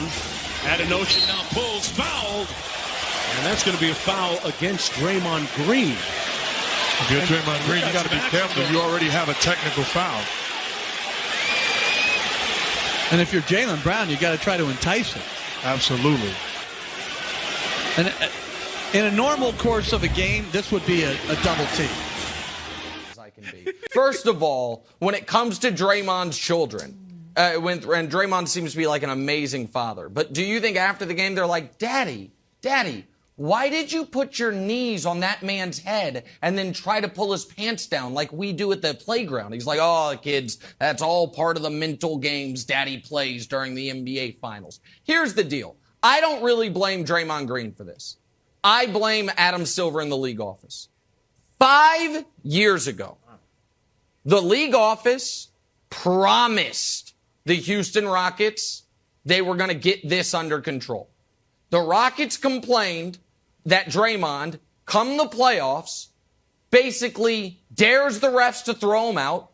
down. Adenosha now pulls, fouled. And that's going to be a foul against Draymond Green. If you're Draymond Green, you got to be careful. You already have a technical foul. And if you're Jaylen Brown, you got to try to entice him. Absolutely. And in a normal course of a game, this would be a double team. First of all, when it comes to Draymond's children, and Draymond seems to be like an amazing father, but do you think after the game they're like, Daddy, why did you put your knees on that man's head and then try to pull his pants down like we do at the playground? He's like, oh, kids, that's all part of the mental games Daddy plays during the NBA Finals. Here's the deal. I don't really blame Draymond Green for this. I blame Adam Silver in the league office. 5 years ago, the league office promised the Houston Rockets they were going to get this under control. The Rockets complained that Draymond, come the playoffs, basically dares the refs to throw him out.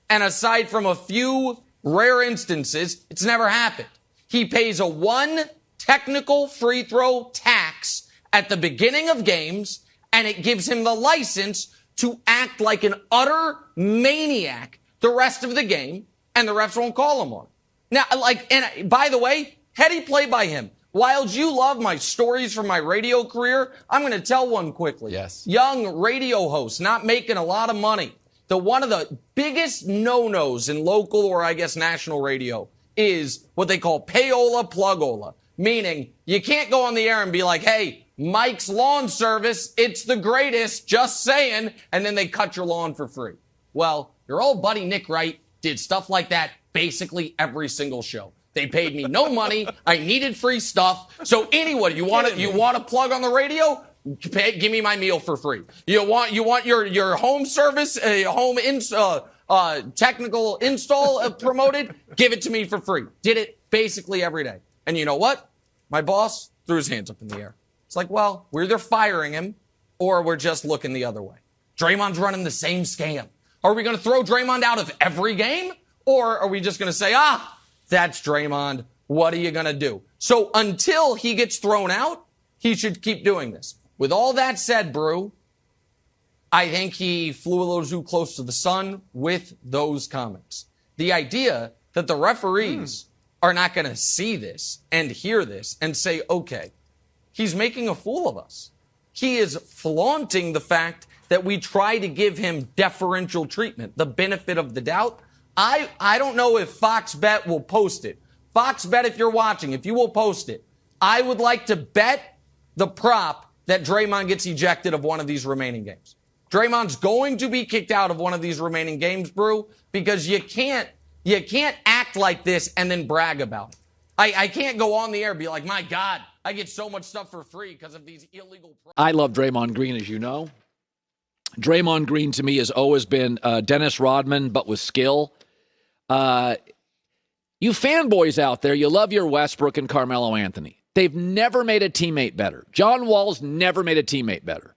And aside from a few rare instances, it's never happened. He pays a 1 technical free throw tax at the beginning of games, and it gives him the license to act like an utter maniac the rest of the game, and the refs won't call him on. Now, and by the way, heady play by him. Wilds, you love my stories from my radio career. I'm going to tell one quickly. Yes. Young radio host, not making a lot of money. One of the biggest no-nos in local or I guess national radio is what they call payola plugola, meaning you can't go on the air and be like, hey, Mike's Lawn Service, it's the greatest, just saying, and then they cut your lawn for free. Well, your old buddy Nick Wright did stuff like that basically every single show. They paid me no money. I needed free stuff. So anyway, you want to plug on the radio? Give me my meal for free. You want your home service, technical install promoted? Give it to me for free. Did it basically every day. And you know what? My boss threw his hands up in the air. It's like, well, we're either firing him or we're just looking the other way. Draymond's running the same scam. Are we going to throw Draymond out of every game? Or are we just going to say, that's Draymond. What are you going to do? So until he gets thrown out, he should keep doing this. With all that said, Brew, I think he flew a little too close to the sun with those comments. The idea that the referees are not going to see this and hear this and say, okay, he's making a fool of us. He is flaunting the fact that we try to give him deferential treatment, the benefit of the doubt. I don't know if Fox Bet will post it. Fox Bet, if you're watching, if you will post it, I would like to bet the prop that Draymond gets ejected of one of these remaining games. Draymond's going to be kicked out of one of these remaining games, Brew, because you can't act like this and then brag about it. I can't go on the air and be like, my God, I get so much stuff for free because of these illegal. I love Draymond Green, as you know. Draymond Green to me has always been Dennis Rodman, but with skill. You fanboys out there, you love your Westbrook and Carmelo Anthony. They've never made a teammate better. John Wall's never made a teammate better.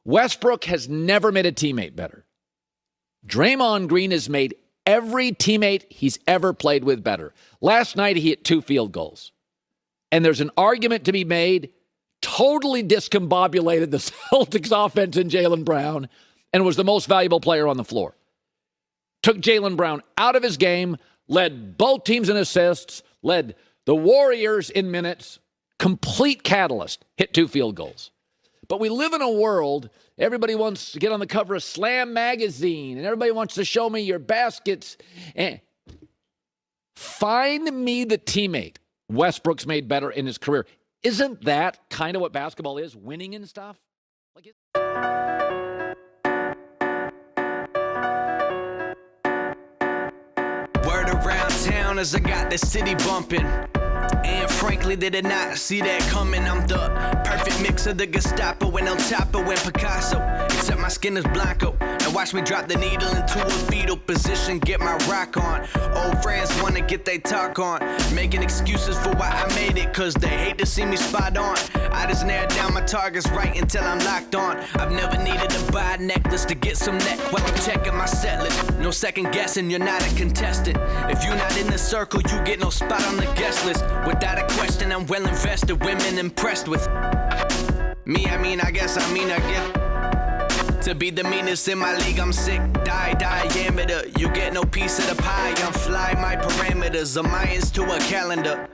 Westbrook has never made a teammate better. Draymond Green has made every teammate he's ever played with better. Last night, he hit 2 field goals. And there's an argument to be made, totally discombobulated the Celtics offense in Jaylen Brown and was the most valuable player on the floor. Took Jaylen Brown out of his game, led both teams in assists, led the Warriors in minutes, complete catalyst, hit 2 field goals. But we live in a world, everybody wants to get on the cover of Slam magazine, and everybody wants to show me your baskets. And find me the teammate Westbrook's made better in his career. Isn't that kind of what basketball is, winning and stuff? Word around town as I got the city bumping. And frankly, they did not see that coming. I'm the perfect mix of the Gestapo and El Chapo and Picasso. except my skin is blanco. Now watch me drop the needle into a fetal position, get my rock on. Old friends wanna get they talk on, making excuses for why I made it, cause they hate to see me spot on. I just narrowed down my targets right until I'm locked on. I've never needed to buy a necklace to get some neck while I'm checking my set list. No second guessing, you're not a contestant. If you're not in the circle, you get no spot on the guest list. Without a question, I'm well invested, women impressed with me. I guess again. To be the meanest in my league, I'm sick, diameter. You get no piece of the pie, I'm fly, my parameters are Mayans to a calendar.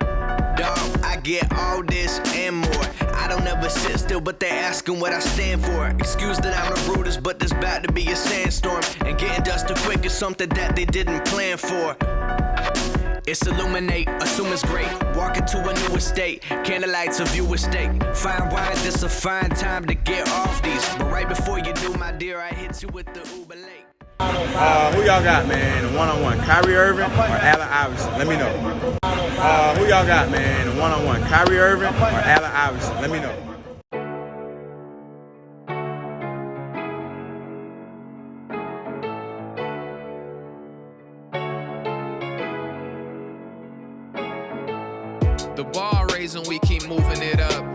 Dog, I get all this and more. I don't ever sit still, but they asking what I stand for. Excuse that I'm the rudest, but there's about to be a sandstorm. And getting dusted quick is something that they didn't plan for. It's illuminate, assume it's great. Walk into a new estate, candlelights a view estate. Fine wine, this a fine time to get off these. But right before you do, my dear, I hit you with the Uber late. Who y'all got, man? One-on-one, Kyrie Irving or Allen Iverson? Let me know. Who y'all got, man? One-on-one, Kyrie Irving or Allen Iverson? Let me know. The bar raising, we keep moving it up.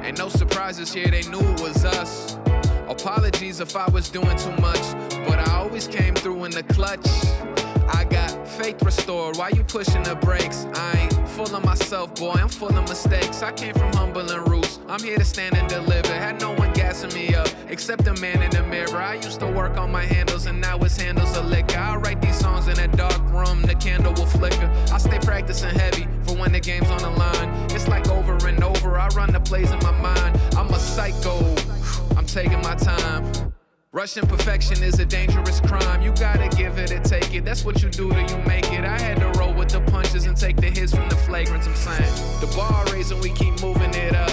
Ain't no surprises here, they knew it was us. Apologies if I was doing too much, but I always came through in the clutch. I got faith restored, why you pushing the brakes? I ain't full of myself, boy, I'm full of mistakes. I came from humble and roots, I'm here to stand and deliver. Had no one gassing me up, except the man in the mirror. I used to work on my handles, and now his handles are liquor. I write these songs in a dark room, the candle will flicker. I stay practicing heavy for when the game's on the line. It's like over and over, I run the plays in my mind. I'm a psycho, I'm taking my time. Rushing perfection is a dangerous crime. You gotta give it and take it. That's what you do till you make it. I had to roll with the punches and take the hits from the flagrants. I'm saying the bar raising, we keep moving it up.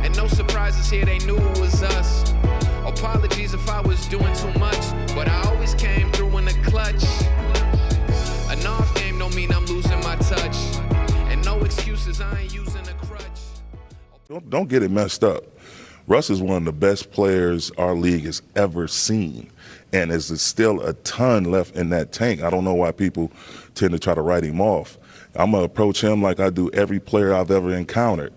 And no surprises here, they knew it was us. Apologies if I was doing too much, but I always came through in the clutch. An off game don't mean I'm losing my touch. And no excuses, I ain't using a crutch. Don't get it messed up. Russ is one of the best players our league has ever seen, and there's still a ton left in that tank. I don't know why people tend to try to write him off. I'm going to approach him like I do every player I've ever encountered.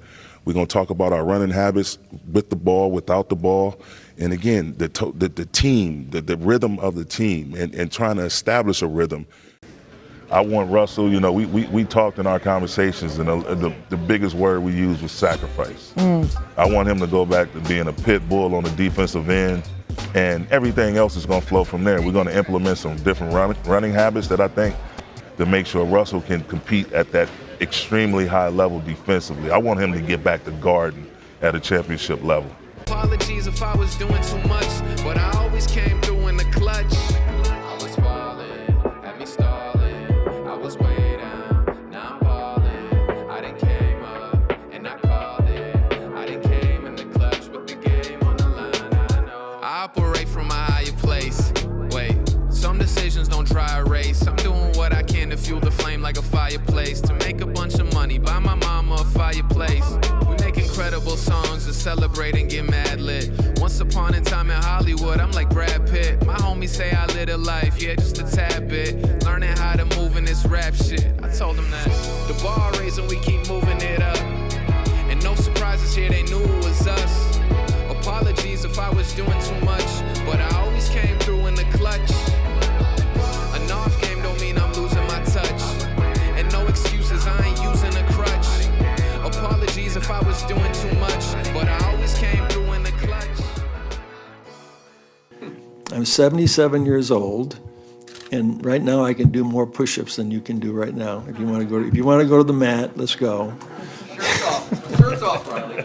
We're going to talk about our running habits with the ball, without the ball, and again, the team, the rhythm of the team, and trying to establish a rhythm. I want Russell, we talked in our conversations, and the biggest word we used was sacrifice. I want him to go back to being a pit bull on the defensive end, and everything else is going to flow from there. We're going to implement some different running habits that I think to make sure Russell can compete at that extremely high level defensively. I want him to get back to guarding at a championship level. Apologies if I was doing too much, but I always came through in the clutch. I was falling, had me stalling. I was way down, now I'm balling. I done came up and I called it. I done came in the clutch with the game on the line. I know I operate from a higher place. Wait, some decisions don't try a race. I'm doing what I can to fuel the flame like a fireplace. To make a bunch of money, buy my mama a fireplace. We make incredible songs to celebrate and get mad lit. Once upon a time in Hollywood, I'm like Brad Pitt. My homies say I live a life, yeah, just a tad bit. Learning how to move in this rap shit. I told them that the bar raising, we keep moving it up. And no surprises here, they knew it was us. Apologies if I was doing too much, but I always came through in the clutch. An off game don't mean I'm losing my touch. And no excuses, I ain't using a crutch. Apologies if I was doing too much, but I always came through in the clutch. I'm 77 years old, and right now I can do more push-ups than you can do right now. If you want to go to the mat, let's go. Shirts off, Riley.